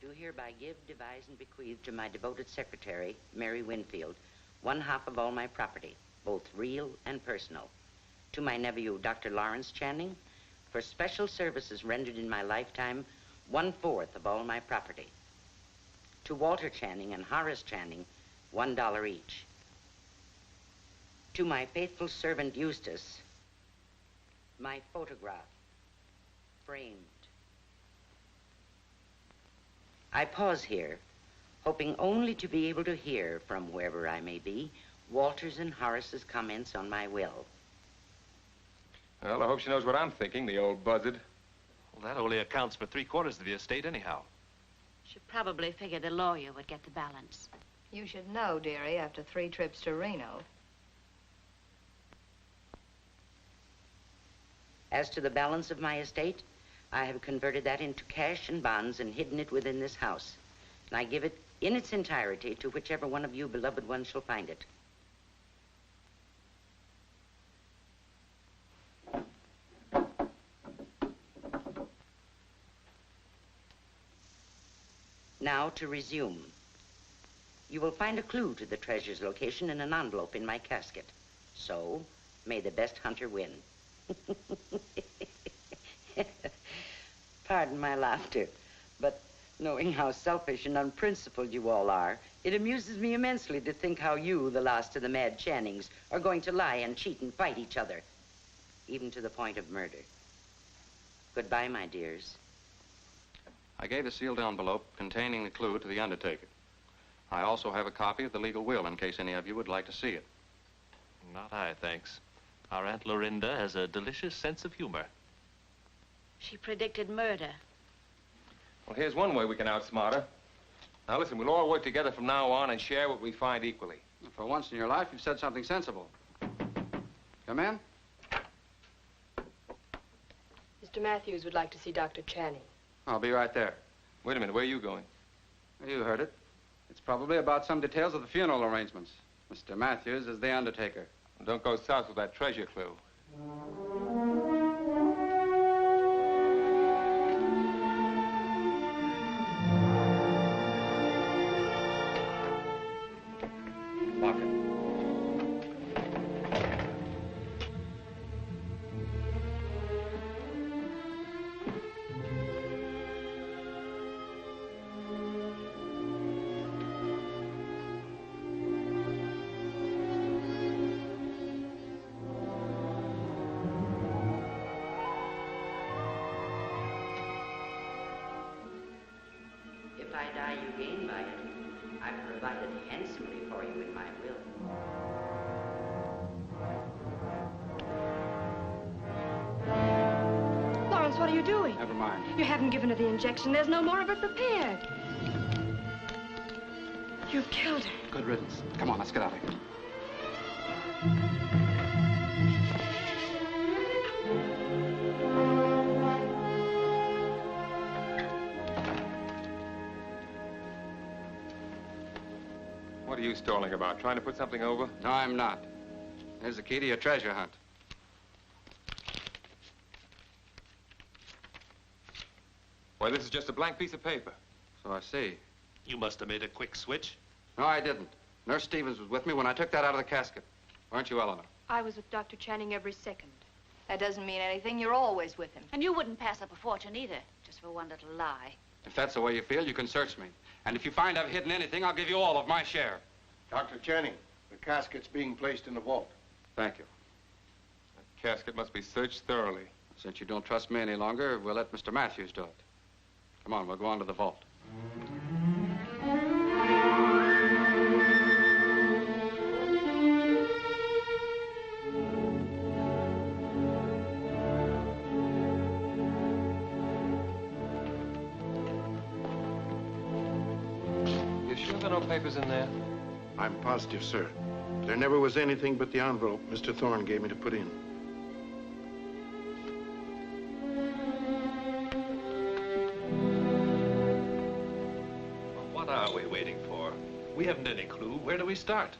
do hereby give, devise, and bequeath to my devoted secretary, Mary Winfield, 1/2 of all my property, both real and personal. To my nephew, Dr. Lawrence Channing, for special services rendered in my lifetime, 1/4 of all my property. To Walter Channing and Horace Channing, $1 each. To my faithful servant, Eustace, my photograph, framed. I pause here, hoping only to be able to hear, from wherever I may be, Walter's and Horace's comments on my will. Well, I hope she knows what I'm thinking, the old buzzard. Well, that only accounts for 3/4 of the estate anyhow. She probably figured a lawyer would get the balance. You should know, dearie, after 3 trips to Reno. As to the balance of my estate, I have converted that into cash and bonds and hidden it within this house. And I give it in its entirety to whichever one of you beloved ones shall find it. Now to resume. You will find a clue to the treasure's location in an envelope in my casket. So, may the best hunter win. Pardon my laughter, but knowing how selfish and unprincipled you all are, it amuses me immensely to think how you, the last of the mad Channings, are going to lie and cheat and fight each other, even to the point of murder. Goodbye, my dears. I gave a sealed envelope containing the clue to the undertaker. I also have a copy of the legal will in case any of you would like to see it. Not I, thanks. Our Aunt Lorinda has a delicious sense of humor. She predicted murder. Well, here's one way we can outsmart her. Now, listen, we'll all work together from now on and share what we find equally. For once in your life, you've said something sensible. Come in. Mr. Matthews would like to see Dr. Channing. I'll be right there. Wait a minute, where are you going? You heard it. It's probably about some details of the funeral arrangements. Mr. Matthews is the undertaker. And don't go south with that treasure clue. Lock it. If I die, you gain by it. I've provided handsomely for you in my will. Lawrence, what are you doing? Never mind. You haven't given her the injection. There's no more of it prepared. You've killed her. Good riddance. Come on, let's get out of here. What are you stalling about? Trying to put something over? No, I'm not. Here's the key to your treasure hunt. Why, this is just a blank piece of paper. So I see. You must have made a quick switch. No, I didn't. Nurse Stevens was with me when I took that out of the casket. Weren't you, Eleanor? I was with Dr. Channing every second. That doesn't mean anything. You're always with him. And you wouldn't pass up a fortune either, just for one little lie. If that's the way you feel, you can search me. And if you find I've hidden anything, I'll give you all of my share. Dr. Channing, the casket's being placed in the vault. Thank you. That casket must be searched thoroughly. Since you don't trust me any longer, we'll let Mr. Matthews do it. Come on, we'll go on to the vault. You sure there are no papers in there? I'm positive, sir. There never was anything but the envelope Mr. Thorne gave me to put in. What are we waiting for? We haven't any clue. Where do we start?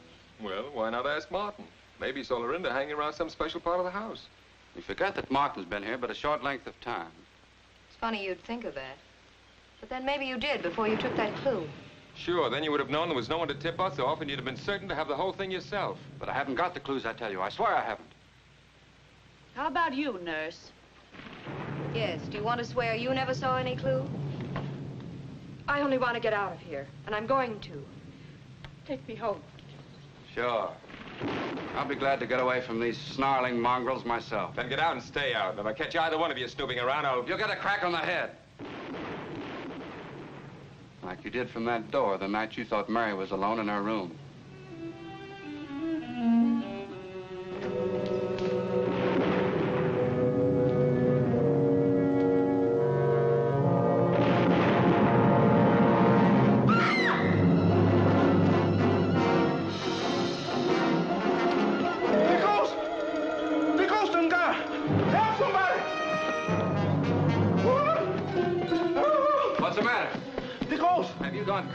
Well, why not ask Martin? Maybe he saw Lorinda hanging around some special part of the house. You forgot that Martin's been here but a short length of time. It's funny you'd think of that. But then maybe you did before you took that clue. Sure, then you would have known there was no one to tip us off and you'd have been certain to have the whole thing yourself. But I haven't got the clues, I tell you. I swear I haven't. How about you, nurse? Yes, do you want to swear you never saw any clue? I only want to get out of here, and I'm going to. Take me home. Sure. I'll be glad to get away from these snarling mongrels myself. Then get out and stay out. And if I catch either one of you snooping around, You'll get a crack on the head. Like you did from that door the night you thought Mary was alone in her room.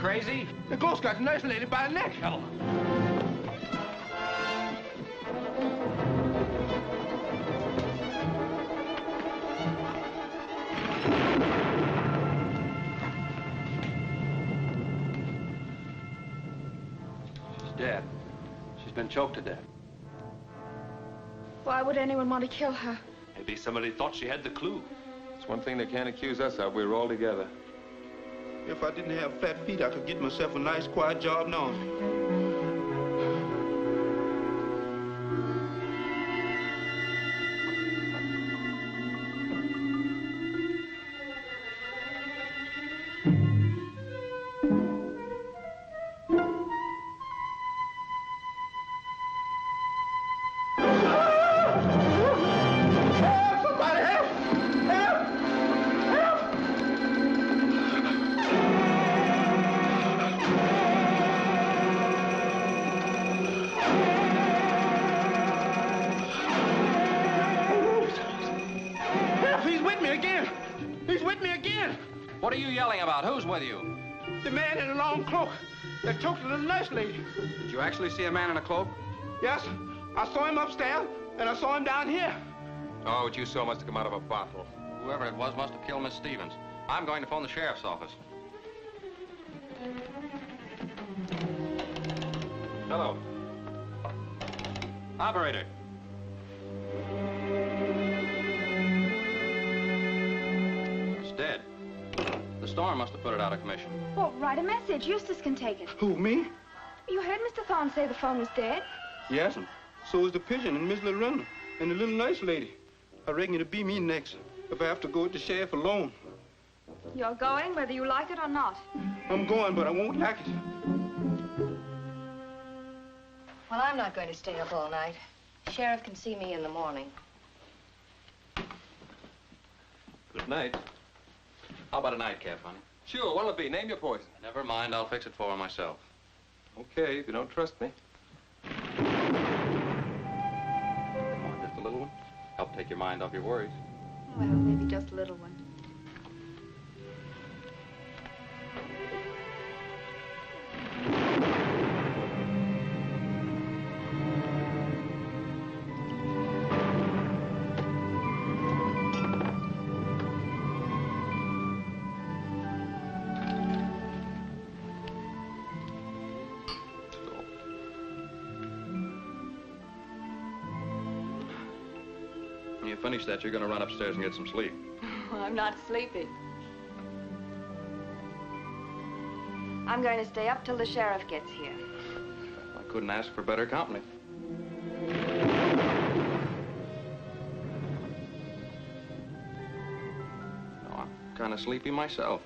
crazy? The ghost got the nurse lady by the neck. Hell. She's dead. She's been choked to death. Why would anyone want to kill her? Maybe somebody thought she had the clue. It's one thing they can't accuse us of. We were all together. If I didn't have flat feet, I could get myself a nice, quiet job now. What are you yelling about? Who's with you? The man in the long cloak that choked the little nurse lady. Did you actually see a man in a cloak? Yes. I saw him upstairs, and I saw him down here. Oh, what you saw must have come out of a bottle. Whoever it was must have killed Miss Stevens. I'm going to phone the sheriff's office. Hello. Operator. It's dead. The storm must have put it out of commission. Well, write a message. Eustace can take it. Who, me? You heard Mr. Thorne say the phone was dead. Yes, and so is the pigeon and Miss Lorinda and the little nurse lady. I reckon it'll be me next if I have to go with the sheriff alone. You're going whether you like it or not. I'm going, but I won't like it. Well, I'm not going to stay up all night. Sheriff can see me in the morning. Good night. How about a nightcap, honey? Sure, what'll it be? Name your poison. Never mind, I'll fix it for her myself. Okay, if you don't trust me. Come on, just a little one. Help take your mind off your worries. Well, maybe just a little one. When you finish that, you're going to run upstairs and get some sleep. I'm not sleepy. I'm going to stay up till the sheriff gets here. I couldn't ask for better company. No, I'm kind of sleepy myself.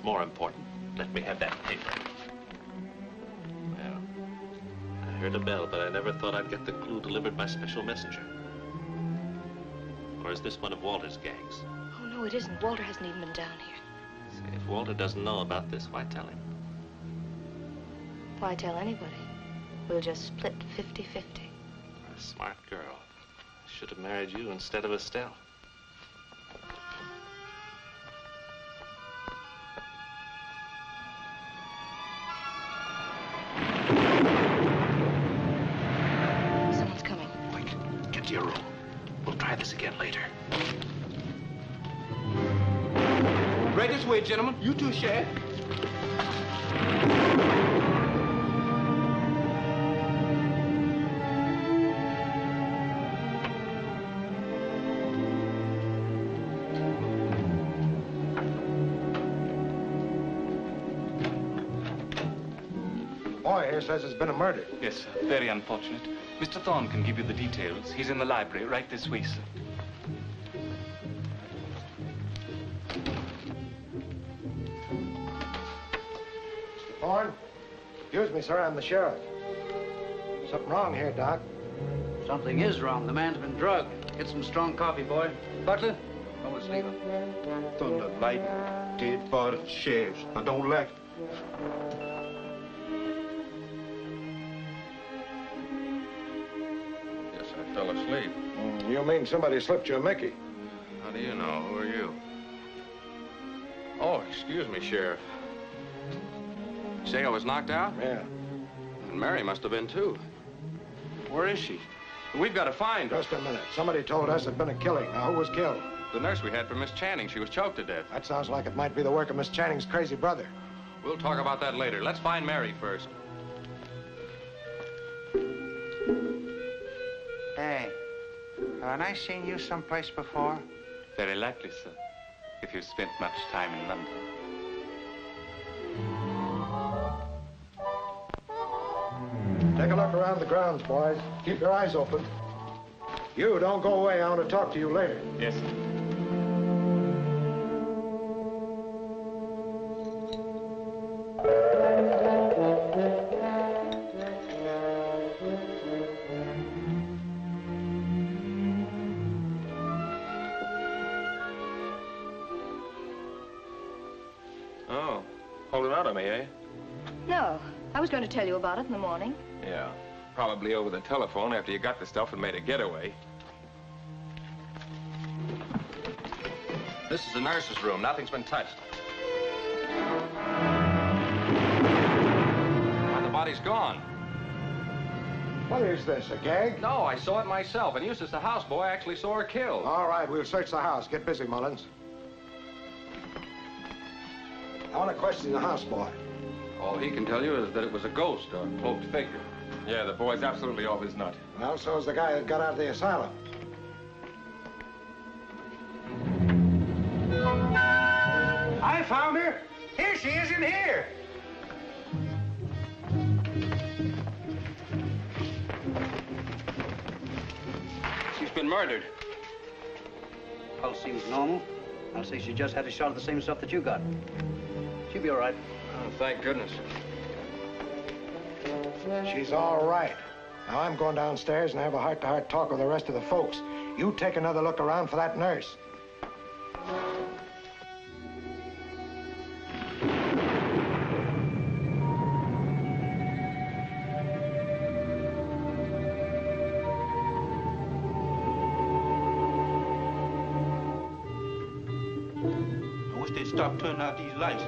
What's more important, let me have that paper. Well, I heard a bell, but I never thought I'd get the clue delivered by special messenger. Or is this one of Walter's gangs? Oh, no, it isn't. Walter hasn't even been down here. See, if Walter doesn't know about this, why tell him? Why tell anybody? We'll just split 50-50. A smart girl. I should have married you instead of Estelle. Someone's coming. Quick, get to your room. We'll try this again later. Right this way, gentlemen. You too, Sheriff. Boy here says there's been a murder. Yes, sir. Very unfortunate. Mr. Thorne can give you the details. He's in the library right this way, sir. Mr. Thorne? Excuse me, sir. I'm the sheriff. Something wrong here, Doc. Something is wrong. The man's been drugged. Get some strong coffee, boy. Butler, go with sleep. Thunder, lightning, dead bodies, sheriffs. I don't like it. Yes, I fell asleep. You mean somebody slipped you a Mickey? How do you know? Who are you? Oh, excuse me, Sheriff. You say I was knocked out? Yeah. And Mary must have been, too. Where is she? We've got to find her. Just a minute. Somebody told us there'd been a killing. Now, who was killed? The nurse we had for Miss Channing. She was choked to death. That sounds like it might be the work of Miss Channing's crazy brother. We'll talk about that later. Let's find Mary first. Hey, haven't I seen you someplace before? Very likely, sir, if you've spent much time in London. Take a look around the grounds, boys. Keep your eyes open. You, don't go away. I want to talk to you later. Yes, sir. Oh, holding out on me, eh? No, I was going to tell you about it in the morning. Yeah, probably over the telephone after you got the stuff and made a getaway. This is the nurse's room. Nothing's been touched. Why, the body's gone. What is this, a gag? No, I saw it myself, and Eustace, the houseboy, actually saw her killed. All right, we'll search the house. Get busy, Mullins. I want to question the houseboy. All he can tell you is that it was a ghost or a cloaked figure. Yeah, the boy's absolutely off his nut. Well, so's the guy that got out of the asylum. I found her. Here she is in here. She's been murdered. Pulse seems normal. I'll say she just had a shot of the same stuff that you got. She'll be all right. Oh, thank goodness. She's all right. Now, I'm going downstairs and have a heart-to-heart talk with the rest of the folks. You take another look around for that nurse. I wish they'd stop turning out these lights.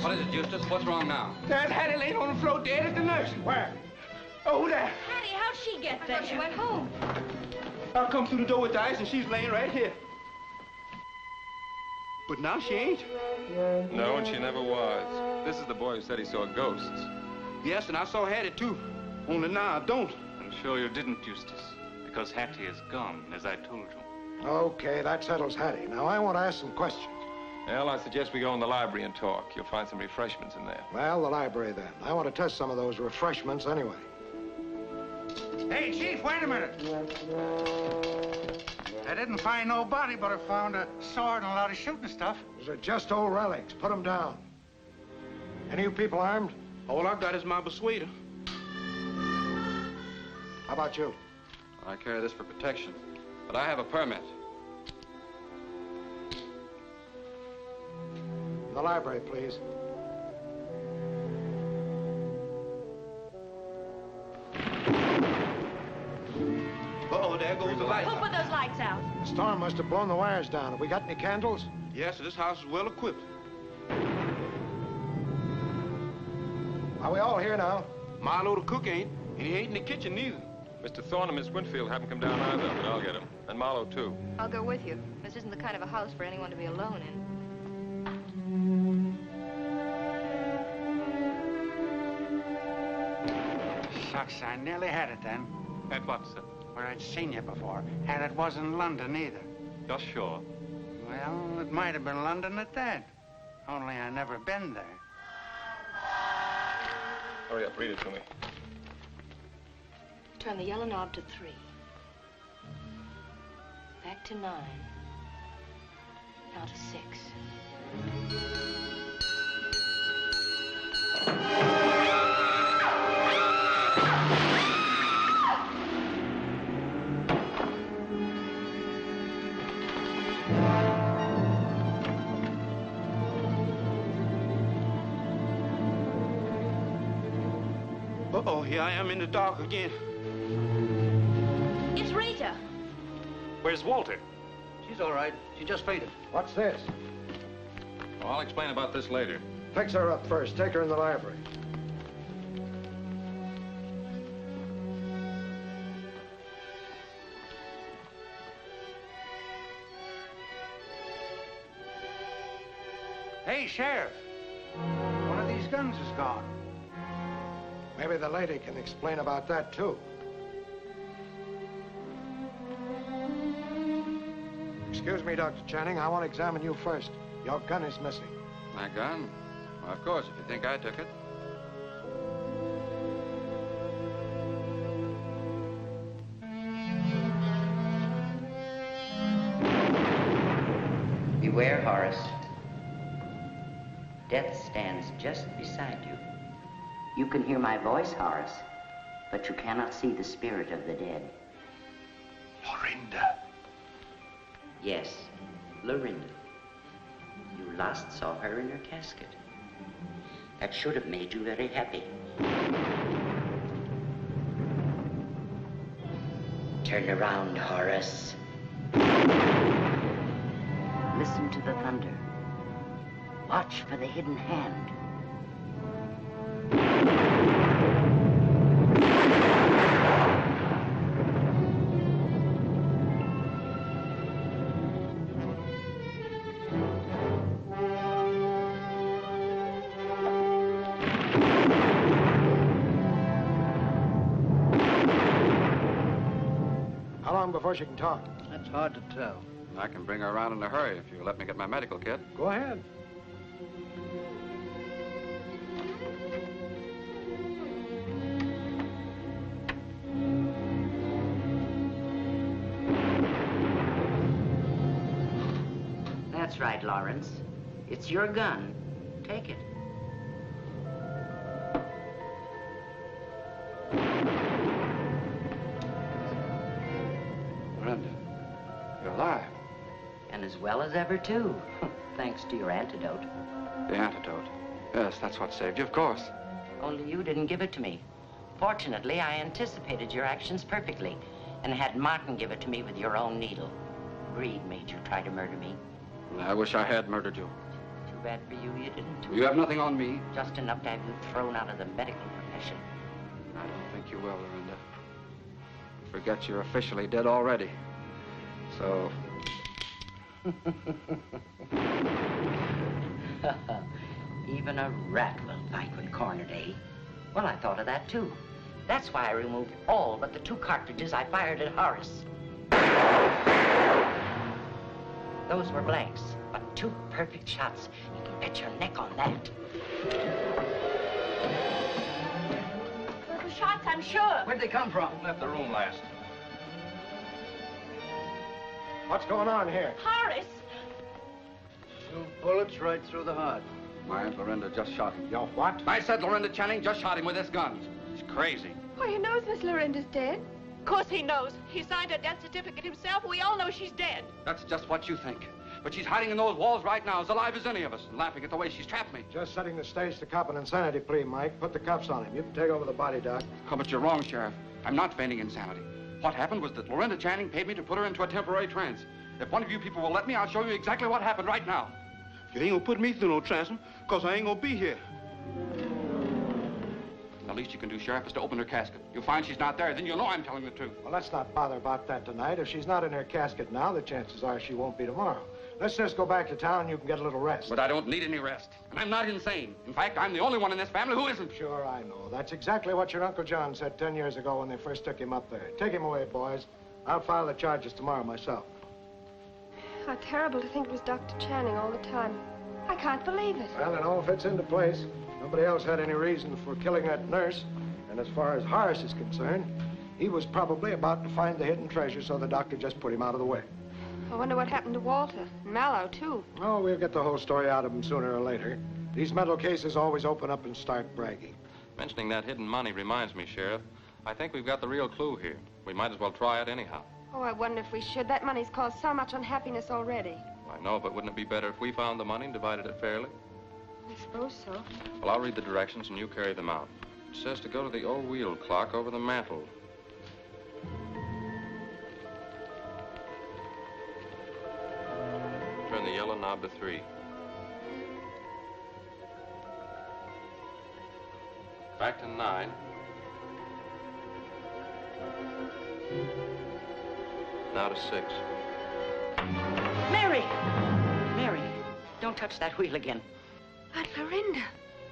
What is it, Eustace? What's wrong now? There's Hattie laying on the floor dead as the nurse. Where? Oh, there. Hattie, how'd she get there? She went home. I come through the door with the ice and she's laying right here. But now she ain't. No, and she never was. This is the boy who said he saw ghosts. Yes, and I saw Hattie too. Only now I don't. I'm sure you didn't, Eustace, because Hattie is gone, as I told you. Okay, that settles Hattie. Now, I want to ask some questions. Well, I suggest we go in the library and talk. You'll find some refreshments in there. Well, the library, then. I want to test some of those refreshments anyway. Hey, Chief, wait a minute. I didn't find no body, but I found a sword and a lot of shooting stuff. Those are just old relics. Put them down. Any of you people armed? All I've got is my persuader. How about you? I carry this for protection, but I have a permit. In the library, please. Uh-oh, there goes the light. Who put those lights out? The storm must have blown the wires down. Have we got any candles? Yes, this house is well equipped. Are we all here now? Milo the cook ain't, and he ain't in the kitchen neither. Mr. Thorne and Miss Winfield haven't come down either, but I'll get them. And Marlowe, too. I'll go with you. This isn't the kind of a house for anyone to be alone in. Shucks, I nearly had it then. At what, sir? Where I'd seen you before. And it wasn't London either. You're sure? Well, it might have been London at that. Only I never been there. Hurry up, read it to me. Turn the yellow knob to 3. Back to 9. Now to 6. Uh-oh, here I am in the dark again. It's Rita. Where's Walter? She's all right. She just fainted. What's this? Oh, I'll explain about this later. Fix her up first. Take her in the library. Hey, Sheriff. One of these guns is gone. Maybe the lady can explain about that, too. Excuse me, Dr. Channing. I want to examine you first. Your gun is missing. My gun? Well, of course, if you think I took it. Beware, Horace. Death stands just beside you. You can hear my voice, Horace, but you cannot see the spirit of the dead. Lorinda. Yes, Lorinda. You last saw her in her casket. That should have made you very happy. Turn around, Horace. Listen to the thunder. Watch for the hidden hand. How long before she can talk? That's hard to tell. I can bring her around in a hurry if you let me get my medical kit. Go ahead. That's right, Lawrence. It's your gun. Take it. Lorinda, you're alive. And as well as ever, too. Thanks to your antidote. The antidote. Yes, that's what saved you, of course. Only you didn't give it to me. Fortunately, I anticipated your actions perfectly and had Martin give it to me with your own needle. Greed made you try to murder me. I wish I had murdered you. Too bad for you, you didn't. You have nothing on me. Just enough to have you thrown out of the medical profession. I don't think you will, Lorinda. Forget you're officially dead already. So... Even a rat will fight when cornered, eh? Well, I thought of that, too. That's why I removed all but the 2 cartridges I fired at Horace. Those were blanks, but 2 perfect shots. You can bet your neck on that. Those were shots, I'm sure. Where'd they come from? Left the room last. What's going on here? Horace! 2 bullets right through the heart. My Aunt Lorinda just shot him. Yo, what? I said Lorinda Channing just shot him with this gun. He's crazy. Oh, he knows Miss Lorinda's dead. Of course he knows. He signed her death certificate himself. We all know she's dead. That's just what you think. But she's hiding in those walls right now, as alive as any of us, and laughing at the way she's trapped me. Just setting the stage to cop an insanity plea, Mike. Put the cuffs on him. You can take over the body, Doc. Oh, but you're wrong, Sheriff. I'm not feigning insanity. What happened was that Lorinda Channing paid me to put her into a temporary trance. If one of you people will let me, I'll show you exactly what happened right now. You ain't gonna put me through no transom, because I ain't gonna be here. The least you can do, Sheriff, is to open her casket. You'll find she's not there, then you'll know I'm telling the truth. Well, let's not bother about that tonight. If she's not in her casket now, the chances are she won't be tomorrow. Let's just go back to town and you can get a little rest. But I don't need any rest. And I'm not insane. In fact, I'm the only one in this family who isn't. Sure, I know. That's exactly what your Uncle John said 10 years ago when they first took him up there. Take him away, boys. I'll file the charges tomorrow myself. How terrible to think it was Dr. Channing all the time. I can't believe it. Well, it all fits into place. Nobody else had any reason for killing that nurse. And as far as Horace is concerned, he was probably about to find the hidden treasure, so the doctor just put him out of the way. I wonder what happened to Walter. And Mallow, too. Oh, we'll get the whole story out of him sooner or later. These mental cases always open up and start bragging. Mentioning that hidden money reminds me, Sheriff. I think we've got the real clue here. We might as well try it anyhow. Oh, I wonder if we should. That money's caused so much unhappiness already. I know, but wouldn't it be better if we found the money and divided it fairly? I suppose so. Well, I'll read the directions and you carry them out. It says to go to the old wheel clock over the mantel. Turn the yellow knob to 3. Back to 9. Now to 6. Mary! Mary, don't touch that wheel again. Aunt Lorinda.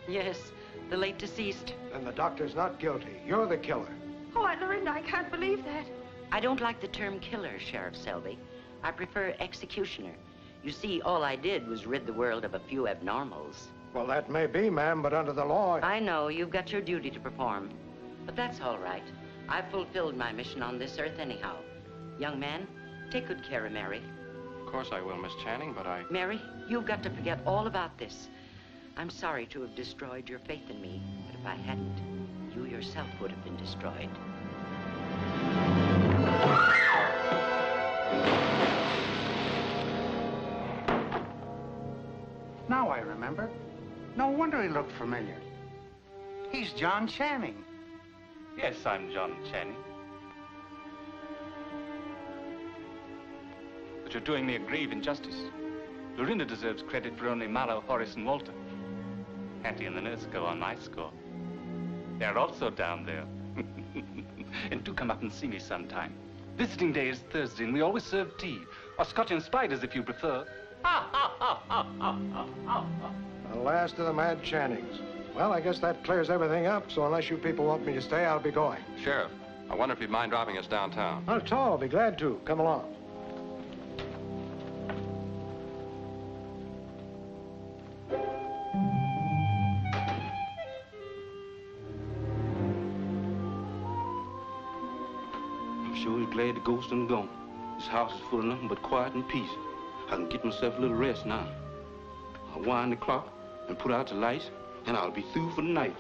Yes, the late deceased. Then the doctor's not guilty. You're the killer. Oh, Aunt Lorinda, I can't believe that. I don't like the term killer, Sheriff Selby. I prefer executioner. You see, all I did was rid the world of a few abnormals. Well, that may be, ma'am, but under the law... I know, you've got your duty to perform. But that's all right. I've fulfilled my mission on this earth anyhow. Young man, take good care of Mary. Of course I will, Miss Channing, but I... Mary, you've got to forget all about this. I'm sorry to have destroyed your faith in me, but if I hadn't, you yourself would have been destroyed. Now I remember. No wonder he looked familiar. He's John Channing. Yes, I'm John Channing. But you're doing me a grave injustice. Lorinda deserves credit for only Mallow, Horace, and Walter. Auntie and the nurse go on my score. They're also down there. And do come up and see me sometime. Visiting day is Thursday, and we always serve tea. Or Scotch and spiders, if you prefer. The last of the Mad Channings. Well, I guess that clears everything up, so unless you people want me to stay, I'll be going. Sheriff, I wonder if you'd mind dropping us downtown. Not at all. I'll be glad to. Come along. I'm sure he's glad the ghost is gone. This house is full of nothing but quiet and peace. I can get myself a little rest now. I'll wind the clock and put out the lights, and I'll be through for the night.